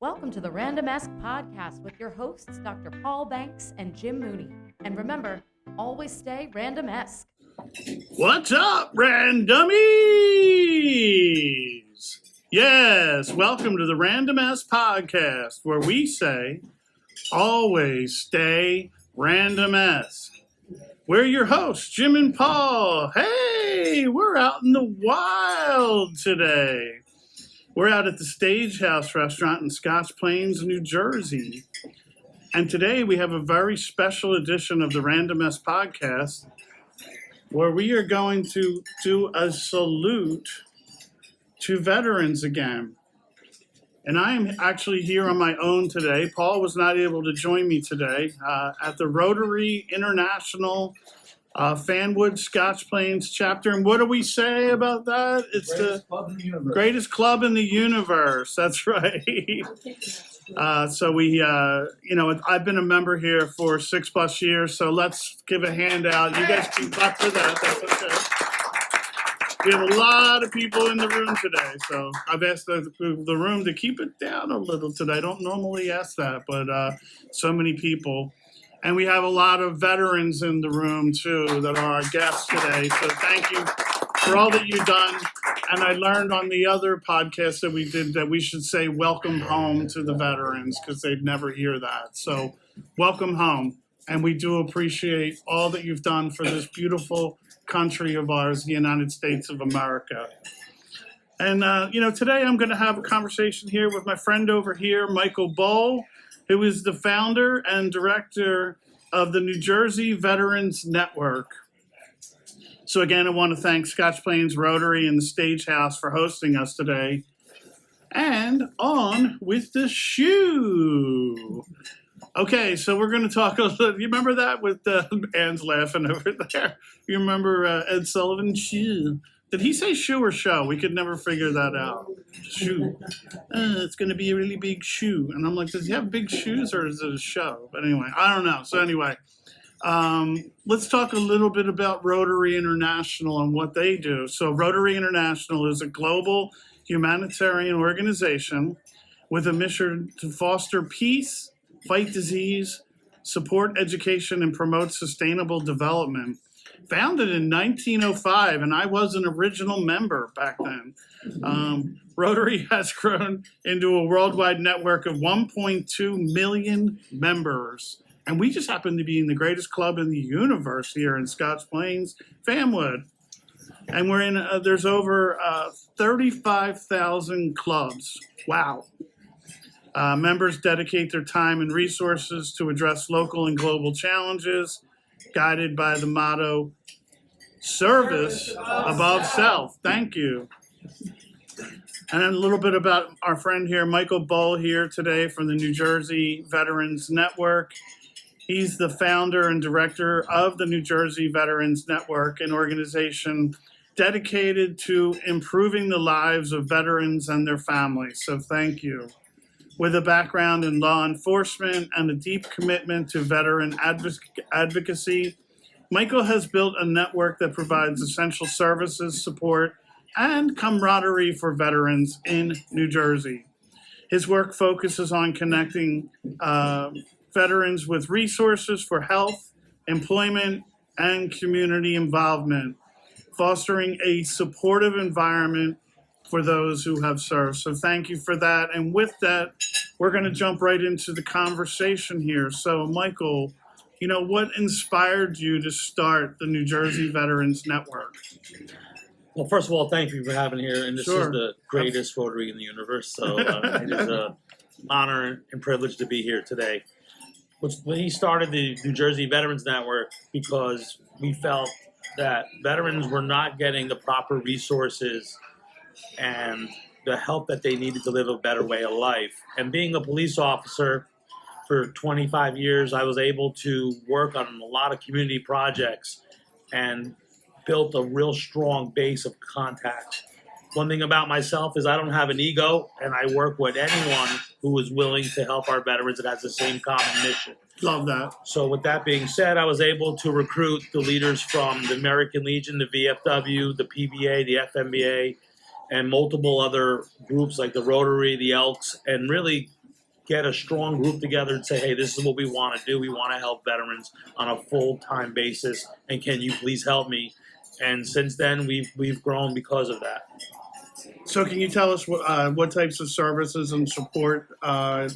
Welcome to the Randumbesque Podcast with your hosts, Dr. Paul Banks and Jim Mooney. And remember, always stay Randumbesque. What's up, Randummies? Yes, welcome to the Randumbesque Podcast, where we say, always stay Randumbesque. We're your hosts, Jim and Paul. Hey, we're out in the wild today. We're out at the Stagehouse Restaurant in Scotch Plains, New Jersey. And today we have a very special edition of the Randumbesque Podcast where we are going to do a salute to veterans again. And I am actually here on my own today. Paul was not able to join me today at the Rotary International Fanwood-Scotch Plains chapter. And what do we say about that? It's the greatest club in the universe. That's right. So we, I've been a member here for 6+ years. So let's give a hand out. You guys can clap for that. That's okay. We have a lot of people in the room today. So I've asked the room to keep it down a little today. I don't normally ask that, but so many people. And we have a lot of veterans in the room, too, that are our guests today. So thank you for all that you've done. And I learned on the other podcast that we did that we should say welcome home to the veterans because they'd never hear that. So welcome home. And we do appreciate all that you've done for this beautiful country of ours, the United States of America. And, today I'm going to have a conversation here with my friend over here, Michael Boll, who is the founder and director of the New Jersey Veterans Network. So again, I want to thank Scotch Plains Rotary and the Stagehouse for hosting us today. And on with the shoe. Okay, so we're going to talk a little. You remember that with Ann's laughing over there? You remember Ed Sullivan's shoe? Did he say shoe or show? We could never figure that out. Shoe. It's going to be a really big shoe. And I'm like, does he have big shoes or is it a show? But anyway, I don't know. So anyway, let's talk a little bit about Rotary International and what they do. So Rotary International is a global humanitarian organization with a mission to foster peace, fight disease, support education, and promote sustainable development. Founded in 1905, and I was an original member back then. Rotary has grown into a worldwide network of 1.2 million members. And we just happen to be in the greatest club in the universe here in Scotch Plains, Fanwood. And we're in, there's over 35,000 clubs. Wow. Members dedicate their time and resources to address local and global challenges, guided by the motto, service above self. Thank you. And then a little bit about our friend here, Michael Boll, here today from the New Jersey Veterans Network. He's the founder and director of the New Jersey Veterans Network, an organization dedicated to improving the lives of veterans and their families. So thank you. With a background in law enforcement and a deep commitment to veteran advocacy, Michael has built a network that provides essential services, support, and camaraderie for veterans in New Jersey. His work focuses on connecting veterans with resources for health, employment, and community involvement, fostering a supportive environment for those who have served. So thank you for that. And with that, we're going to jump right into the conversation here. So Michael, what inspired you to start the New Jersey Veterans Network? Well, first of all, thank you for having me here. And this Sure. is the greatest Rotary in the universe. So it is an honor and privilege to be here today. We started the New Jersey Veterans Network because we felt that veterans were not getting the proper resources and the help that they needed to live a better way of life. And being a police officer for 25 years, I was able to work on a lot of community projects and built a real strong base of contacts. One thing about myself is I don't have an ego, and I work with anyone who is willing to help our veterans that has the same common mission. Love that. So with that being said, I was able to recruit the leaders from the American Legion, the VFW, the PBA, the FMBA, and multiple other groups like the Rotary, the Elks, and really get a strong group together and say, hey, this is what we want to do. We want to help veterans on a full-time basis, and can you please help me? And since then, we've grown because of that. So can you tell us what types of services and support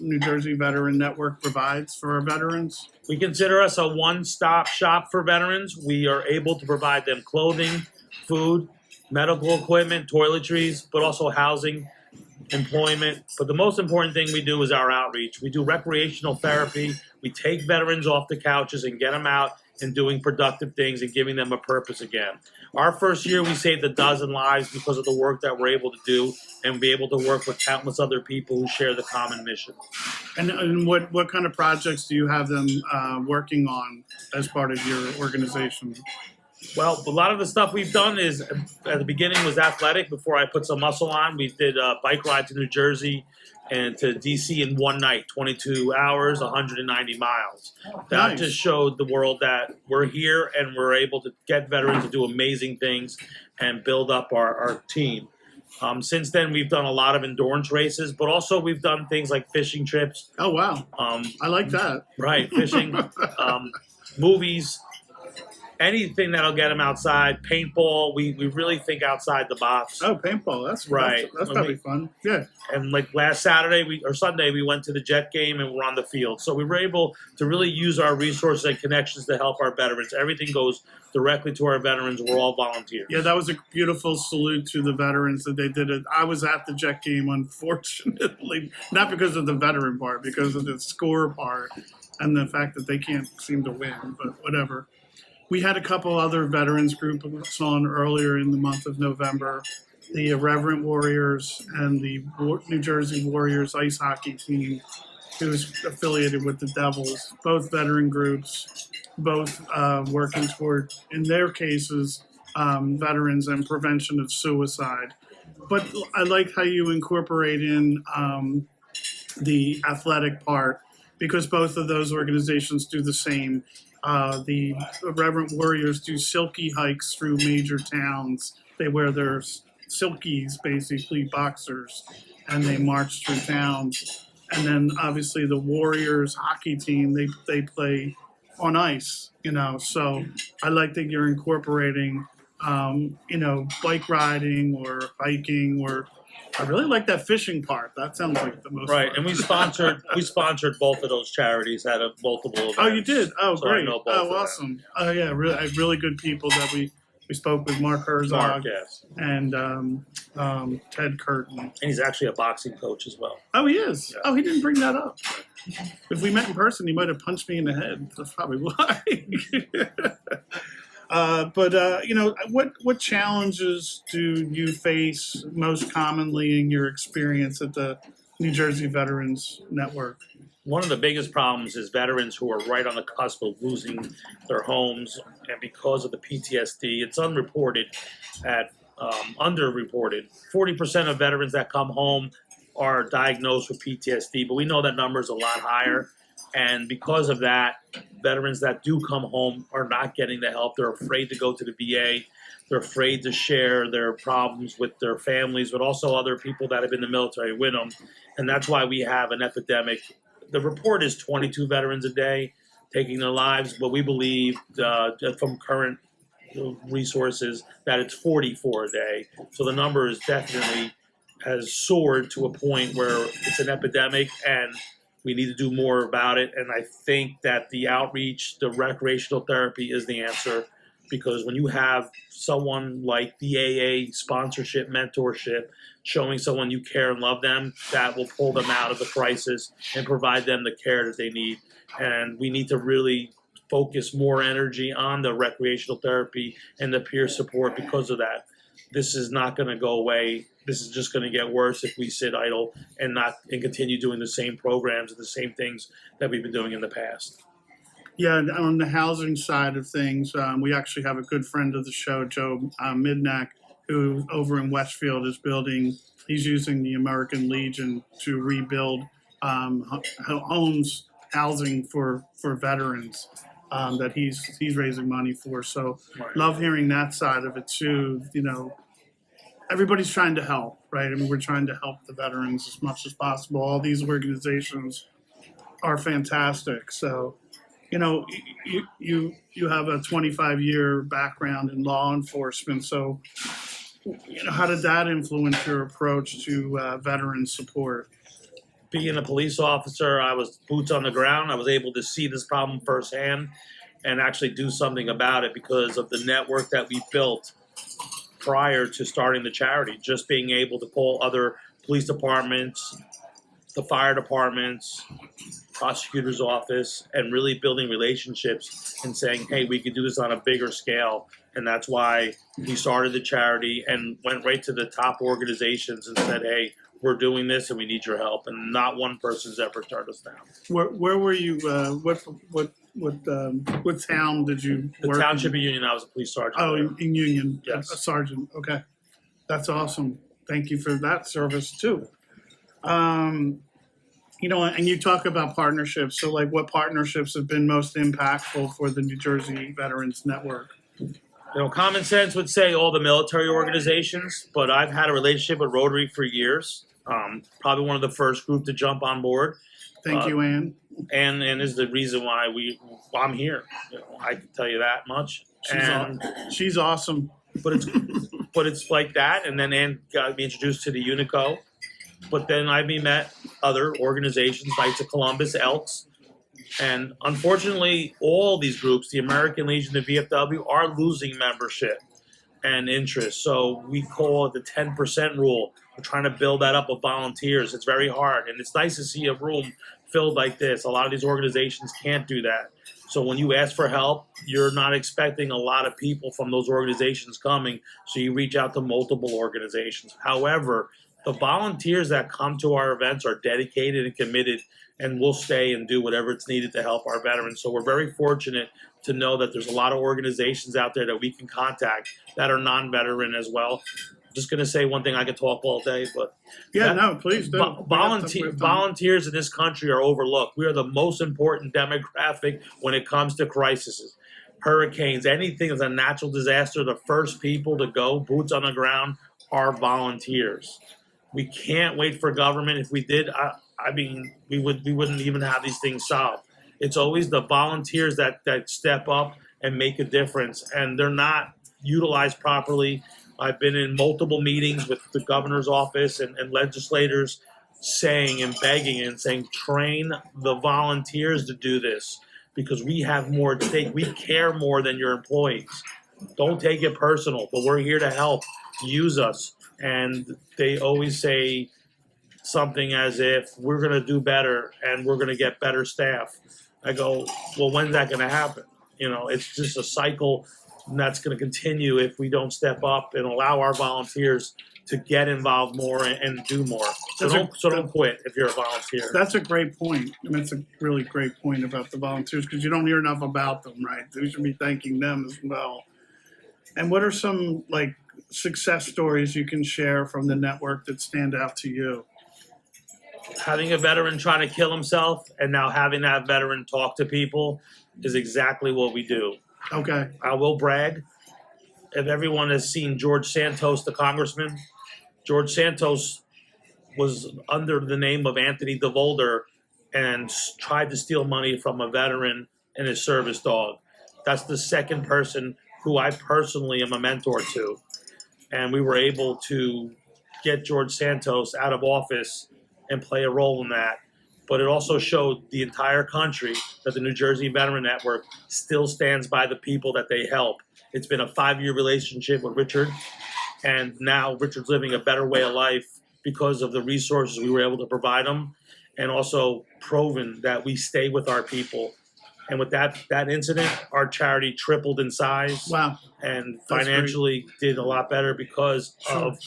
New Jersey Veteran Network provides for our veterans? We consider us a one-stop shop for veterans. We are able to provide them clothing, food, medical equipment, toiletries, but also housing, employment. But the most important thing we do is our outreach. We do recreational therapy. We take veterans off the couches and get them out and doing productive things and giving them a purpose again. Our first year, we saved 12 lives because of the work that we're able to do and be able to work with countless other people who share the common mission. And what kind of projects do you have them working on as part of your organization? Well, a lot of the stuff we've done is, at the beginning, was athletic. Before I put some muscle on, we did a bike ride to New Jersey and to D.C. in one night, 22 hours, 190 miles. That Nice. just showed the world that we're here and we're able to get veterans to do amazing things and build up our team. Since then, we've done a lot of endurance races, but also we've done things like fishing trips. Oh, wow. I like that. Right, fishing, movies, anything that'll get them outside. Paintball, we really think outside the box. Oh, paintball. That's Right. That's probably fun. Yeah. And like last Saturday or Sunday, we went to the Jet game and we're on the field. So we were able to really use our resources and connections to help our veterans. Everything goes directly to our veterans. We're all volunteers. Yeah, that was a beautiful salute to the veterans that they did it. I was at the Jet game, unfortunately, not because of the veteran part, because of the score part and the fact that they can't seem to win, but whatever. We had a couple other veterans groups on earlier in the month of November. The Irreverent Warriors and the New Jersey Warriors ice hockey team, who's affiliated with the Devils, both veteran groups, both working toward, in their cases, veterans and prevention of suicide. But I like how you incorporate in the athletic part, because both of those organizations do the same. The Irreverent Warriors do silky hikes through major towns. They wear their silkies, basically boxers, and they march through towns. And then obviously the Warriors hockey team, they play on ice, So I like that you're incorporating, bike riding or hiking, or I really like that fishing part. That sounds like the most Right, fun. and we sponsored both of those charities at multiple events. Oh, you did? Oh, So I great. know both of Oh, them. awesome. Oh, yeah, really good people that we spoke with, Mark Herzog Mark, yes. and Ted Curtin. And he's actually a boxing coach as well. Oh, he is? Yeah. Oh, he didn't bring that up. If we met in person, he might have punched me in the head. That's probably why. What challenges do you face most commonly in your experience at the New Jersey Veterans Network? One of the biggest problems is veterans who are right on the cusp of losing their homes, and because of the PTSD, it's underreported. 40% of veterans that come home are diagnosed with PTSD, but we know that number is a lot higher. And because of that, veterans that do come home are not getting the help. They're afraid to go to the VA. They're afraid to share their problems with their families, but also other people that have been in the military with them. And that's why we have an epidemic. The report is 22 veterans a day taking their lives, but we believe from current resources that it's 44 a day. So the number is definitely has soared to a point where it's an epidemic, and we need to do more about it. And I think that the outreach, the recreational therapy is the answer, because when you have someone like the AA sponsorship, mentorship, showing someone you care and love them, that will pull them out of the crisis and provide them the care that they need. And we need to really focus more energy on the recreational therapy and the peer support because of that. This is not going to go away. This is just going to get worse if we sit idle and continue doing the same programs and the same things that we've been doing in the past. Yeah, and on the housing side of things, we actually have a good friend of the show, Joe Midnack, who over in Westfield is building. He's using the American Legion to rebuild homes, housing for veterans that he's raising money for. So Right. love hearing that side of it too. everybody's trying to help, right? I mean, we're trying to help the veterans as much as possible. All these organizations are fantastic. So, you have a 25-year background in law enforcement. So, how did that influence your approach to veteran support? Being a police officer, I was boots on the ground. I was able to see this problem firsthand and actually do something about it because of the network that we built prior to starting the charity. Just being able to call other police departments, the fire departments, prosecutor's office, and really building relationships and saying, hey, we could do this on a bigger scale. And that's why we started the charity and went right to the top organizations and said, hey, we're doing this and we need your help. And not one person's ever turned us down. Where were you? What town did you work The Township in? of Union, I was a police sergeant. Oh, there. in Union. Yes. A sergeant. Okay. That's awesome. Thank you for that service too. And you talk about partnerships. So like what partnerships have been most impactful for the New Jersey Veterans Network? Common sense would say all the military organizations, but I've had a relationship with Rotary for years. Probably one of the first group to jump on board. Thank you, Ann. And is the reason why I'm here. I can tell you that much. She's awesome. But it's like that. And then Ann got me introduced to the Unico. But then I met other organizations, Knights of Columbus, Elks. And unfortunately, all these groups, the American Legion, the VFW, are losing membership and interest. So we call it the 10% rule. We're trying to build that up with volunteers. It's very hard. And it's nice to see a room filled like this. A lot of these organizations can't do that. So when you ask for help, you're not expecting a lot of people from those organizations coming. So you reach out to multiple organizations. However, the volunteers that come to our events are dedicated and committed and will stay and do whatever it's needed to help our veterans. So we're very fortunate to know that there's a lot of organizations out there that we can contact that are non-veteran as well. I'm just going to say one thing, I could talk all day, but please do. Volunteers in this country are overlooked. We are the most important demographic when it comes to crises. Hurricanes, anything that's a natural disaster, the first people to go, boots on the ground, are volunteers. We can't wait for government. If we did, we wouldn't even have these things solved. It's always the volunteers that step up and make a difference, and they're not utilized properly. I've been in multiple meetings with the governor's office and legislators saying and begging and saying, train the volunteers to do this because we have more at stake. We care more than your employees. Don't take it personal, but we're here to help. Use us. And they always say something as if we're going to do better and we're going to get better staff. I go, well, when's that going to happen? It's just a cycle that's going to continue if we don't step up and allow our volunteers to get involved more and do more. So don't quit if you're a volunteer. That's a great point. And that's a really great point about the volunteers because you don't hear enough about them, right? We should be thanking them as well. And what are some success stories you can share from the network that stand out to you? Having a veteran trying to kill himself and now having that veteran talk to people is exactly what we do. Okay. I will brag. If everyone has seen George Santos, the congressman, George Santos was under the name of Anthony DeVolder and tried to steal money from a veteran and his service dog. That's the second person who I personally am a mentor to. And we were able to get George Santos out of office and play a role in that. But it also showed the entire country that the New Jersey Veteran Network still stands by the people that they help. It's been a 5-year relationship with Richard, and now Richard's living a better way of life because of the resources we were able to provide him, and also proven that we stay with our people. And with that incident, our charity tripled in size. Wow. And financially did a lot better because of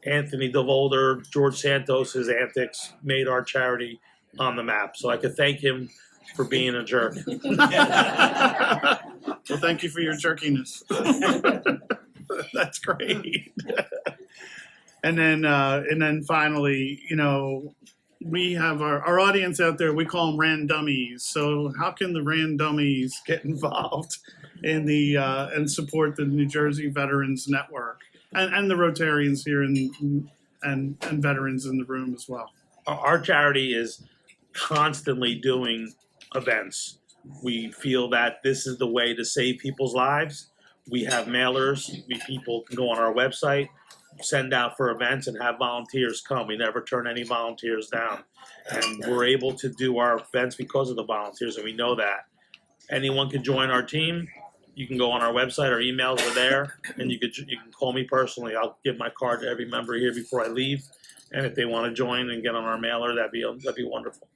Anthony DeVolder, George Santos' antics made our charity on the map. So I could thank him for being a jerk. Well, thank you for your jerkiness. That's great. And then finally, we have our audience out there. We call them Randummies. So how can the Randummies get involved in and support the New Jersey Veterans Network? and the Rotarians here and veterans in the room as well. Our charity is constantly doing events. We feel that this is the way to save people's lives. We have mailers. People can go on our website, send out for events, and have volunteers come. We never turn any volunteers down. And we're able to do our events because of the volunteers, and we know that. Anyone can join our team. You can go on our website. Our emails are there, and you can call me personally. I'll give my card to every member here before I leave. And if they want to join and get on our mailer, that'd be wonderful.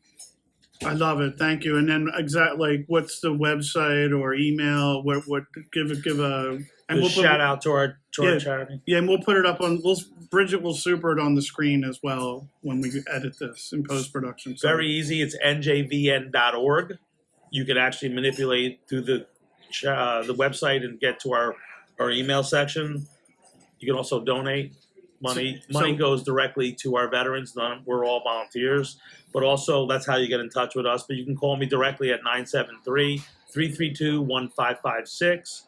I love it. Thank you. And then exactly, what's the website or email? What give a and we'll shout out to our charity. Yeah, and we'll put it up on. Bridget will super it on the screen as well when we edit this in post production. So. Very easy. It's njvn.org. You can actually manipulate through the website and get to our email section. You can also donate. Money goes directly to our veterans. We're all volunteers. But also, that's how you get in touch with us. But you can call me directly at 973-332-1556.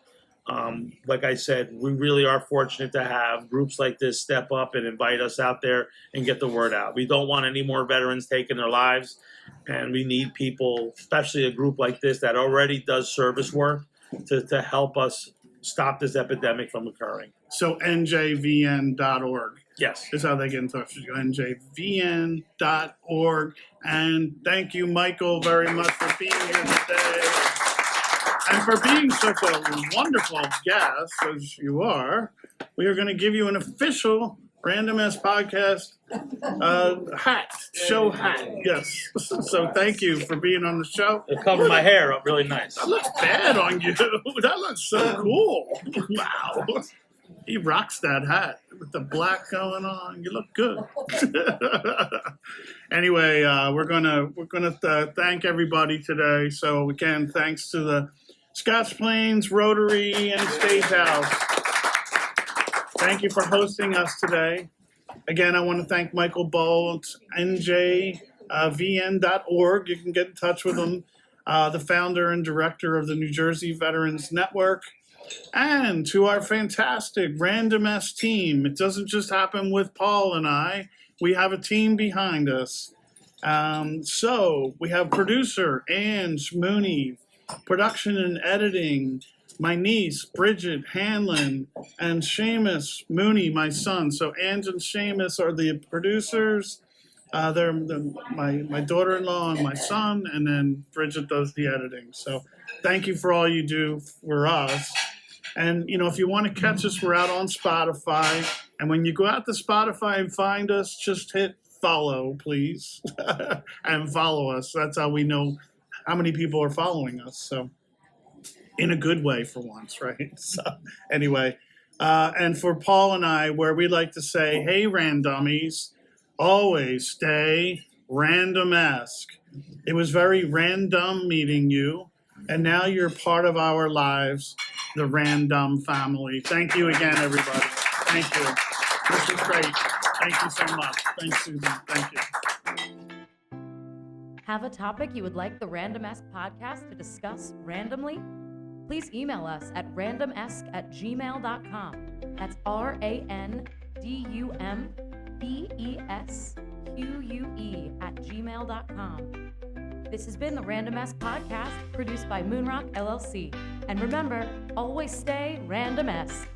Like I said, we really are fortunate to have groups like this step up and invite us out there and get the word out. We don't want any more veterans taking their lives. And we need people, especially a group like this that already does service work, to help us stop this epidemic from occurring. So njvn.org. Yes. Is how they get in touch with you. njvn.org. And thank you, Michael, very much for being here today. And for being such a wonderful guest, as you are. We are going to give you an official Randumbesque Podcast hat, show hat. Yes. So thank you for being on the show. It covered my hair up really nice. That looks bad on you. That looks so cool. Wow. He rocks that hat with the black going on. You look good. Anyway, we're gonna thank everybody today. So again, thanks to the Scotch Plains, Rotary, and Stagehouse. Thank you for hosting us today. Again, I want to thank Michael Boll. It's njvn.org. You can get in touch with him, the founder and director of the New Jersey Veterans Network. And to our fantastic Randumbesque team. It doesn't just happen with Paul and I. We have a team behind us. So we have producer Ange Mooney, production and editing, my niece Bridget Hanlon, and Seamus Mooney, my son. So Ange and Seamus are the producers. They're my daughter-in-law and my son, and then Bridget does the editing. So thank you for all you do for us. And, if you want to catch us, we're out on Spotify. And when you go out to Spotify and find us, just hit follow, please, and follow us. That's how we know how many people are following us. So in a good way for once, right? So anyway, and for Paul and I, where we like to say, hey, Randummies, always stay Randumbesque. It was very random meeting you. And now you're part of our lives, the Random family. Thank you again, everybody. Thank you. This is great. Thank you so much. Thanks, Susan. Thank you. Have a topic you would like the Randumbesque Podcast to discuss randomly? Please email us at randumbesque@gmail.com. That's RANDUMBESQUE@gmail.com. This has been the Randumbesque Podcast, produced by Moonrock LLC. And remember, always stay Randumbesque.